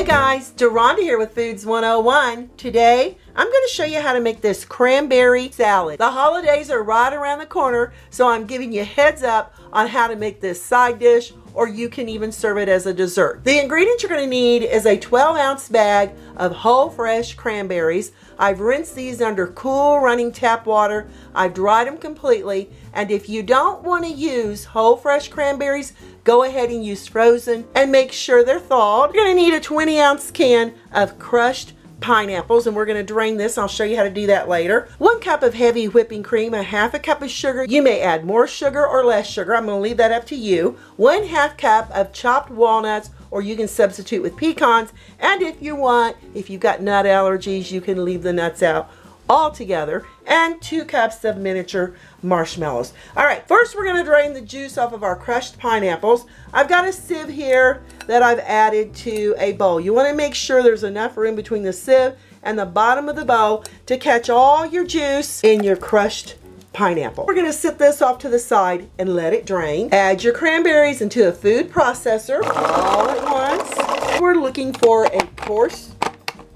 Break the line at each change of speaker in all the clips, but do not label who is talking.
Hey guys, Deronda here with Foods 101. Today, I'm going to show you how to make this cranberry salad. The holidays are right around the corner, so I'm giving you a heads up on how to make this side dish, or you can even serve it as a dessert. The ingredients you're going to need is a 12-ounce bag of whole fresh cranberries. I've rinsed these under cool running tap water. I've dried them completely, and if you don't want to use whole fresh cranberries, go ahead and use frozen and make sure they're thawed. You're going to need a 20-ounce can of crushed pineapples, and we're going to drain this. I'll show you how to do that later. 1 cup of heavy whipping cream, a half a cup of sugar. You may add more sugar or less sugar. I'm going to leave that up to you. 1/2 cup of chopped walnuts, or you can substitute with pecans. And if you want, if you've got nut allergies, you can leave the nuts out altogether. And 2 cups of miniature marshmallows. All right, first we're going to drain the juice off of our crushed pineapples. I've got a sieve here that I've added to a bowl. You want to make sure there's enough room between the sieve and the bottom of the bowl to catch all your juice in your crushed pineapple. We're going to sit this off to the side and let it drain. Add your cranberries into a food processor all at once. We're looking for a coarse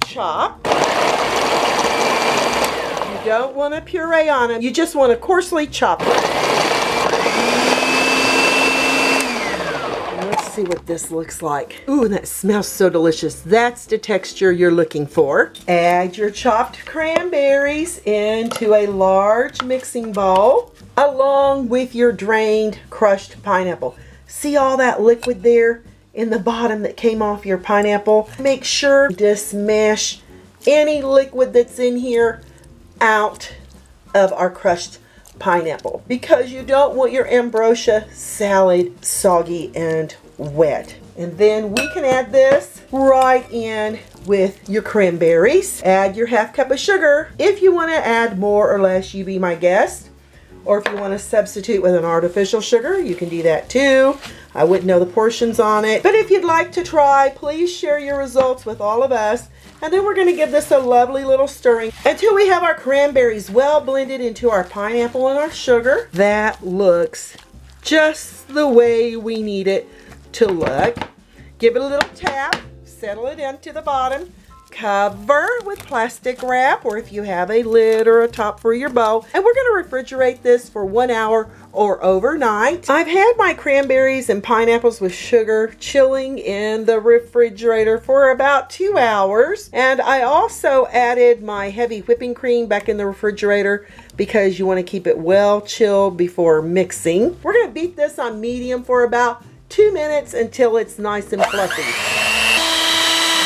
chop. You don't want to puree on them. You just want to coarsely chop them. Let's see what this looks like. Ooh, that smells so delicious. That's the texture you're looking for. Add your chopped cranberries into a large mixing bowl along with your drained crushed pineapple. See all that liquid there in the bottom that came off your pineapple? Make sure to smash any liquid that's in here out of our crushed pineapple, because you don't want your ambrosia salad soggy and wet. And then we can add this right in with your cranberries. Add your 1/2 cup of sugar. If you want to add more or less, you be my guest. Or if you want to substitute with an artificial sugar, you can do that too. I wouldn't know the portions on it. But if you'd like to try, please share your results with all of us. And then we're going to give this a lovely little stirring until we have our cranberries well blended into our pineapple and our sugar. That looks just the way we need it to look. Give it a little tap, settle it into the bottom. Cover with plastic wrap, or if you have a lid or a top for your bowl. And we're going to refrigerate this for 1 hour or overnight. I've had my cranberries and pineapples with sugar chilling in the refrigerator for about 2 hours. And I also added my heavy whipping cream back in the refrigerator because you want to keep it well chilled before mixing. We're going to beat this on medium for about 2 minutes until it's nice and fluffy.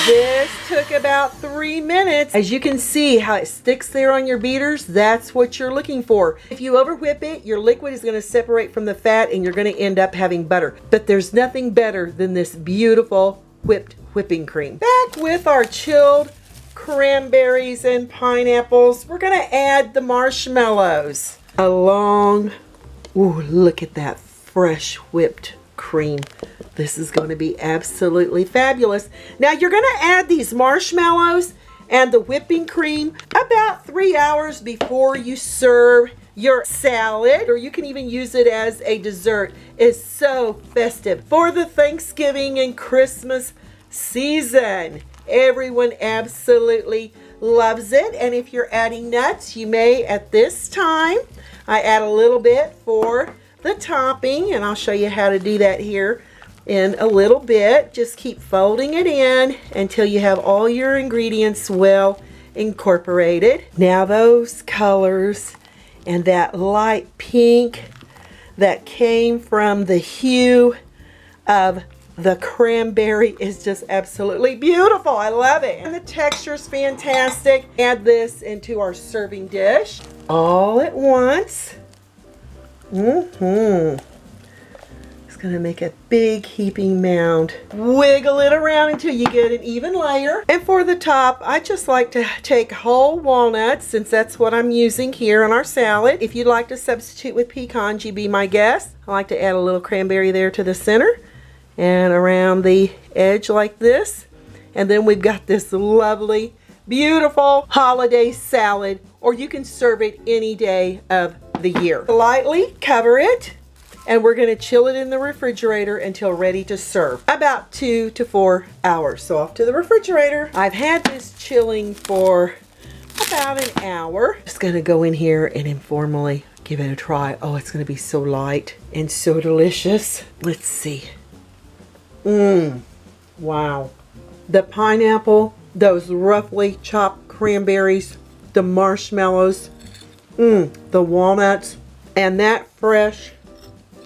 This took about 3 minutes. As you can see how it sticks there on your beaters, that's what you're looking for. If you over whip it, your liquid is going to separate from the fat and you're going to end up having butter. But there's nothing better than this beautiful whipped whipping cream. Back with our chilled cranberries and pineapples, we're going to add the marshmallows along. Ooh, look at that fresh whipped cream. This is going to be absolutely fabulous. Now you're going to add these marshmallows and the whipping cream about 3 hours before you serve your salad, or you can even use it as a dessert. It's so festive for the Thanksgiving and Christmas season. Everyone absolutely loves it. And if you're adding nuts, you may at this time. I add a little bit for the topping, and I'll show you how to do that here in a little bit. Just keep folding it in until you have all your ingredients well incorporated. Now those colors and that light pink that came from the hue of the cranberry is just absolutely beautiful. I love it. And the texture is fantastic. Add this into our serving dish all at once. It's going to make a big heaping mound. Wiggle it around until you get an even layer. And for the top, I just like to take whole walnuts, since that's what I'm using here on our salad. If you'd like to substitute with pecans, you be my guest. I like to add a little cranberry there to the center and around the edge like this. And then we've got this lovely, beautiful holiday salad, or you can serve it any day of the year. Lightly cover it and we're going to chill it in the refrigerator until ready to serve. About 2 to 4 hours. So off to the refrigerator. I've had this chilling for about an hour. Just going to go in here and informally give it a try. Oh, it's going to be so light and so delicious. Let's see. Wow. The pineapple, those roughly chopped cranberries, the marshmallows, the walnuts, and that fresh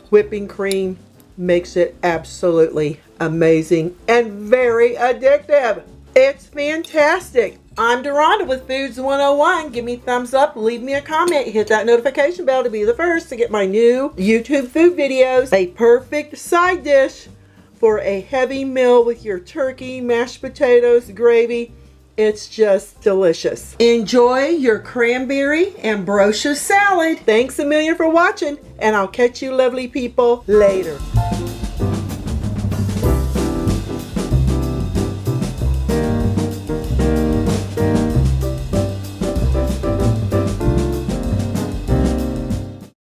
whipping cream makes it absolutely amazing and very addictive. It's fantastic. I'm Deronda with Foods 101. Give me a thumbs up, leave me a comment, hit that notification bell to be the first to get my new YouTube food videos. A perfect side dish for a heavy meal with your turkey, mashed potatoes, gravy. It's just delicious. Enjoy your cranberry ambrosia salad. Thanks a million for watching, and I'll catch you lovely people later.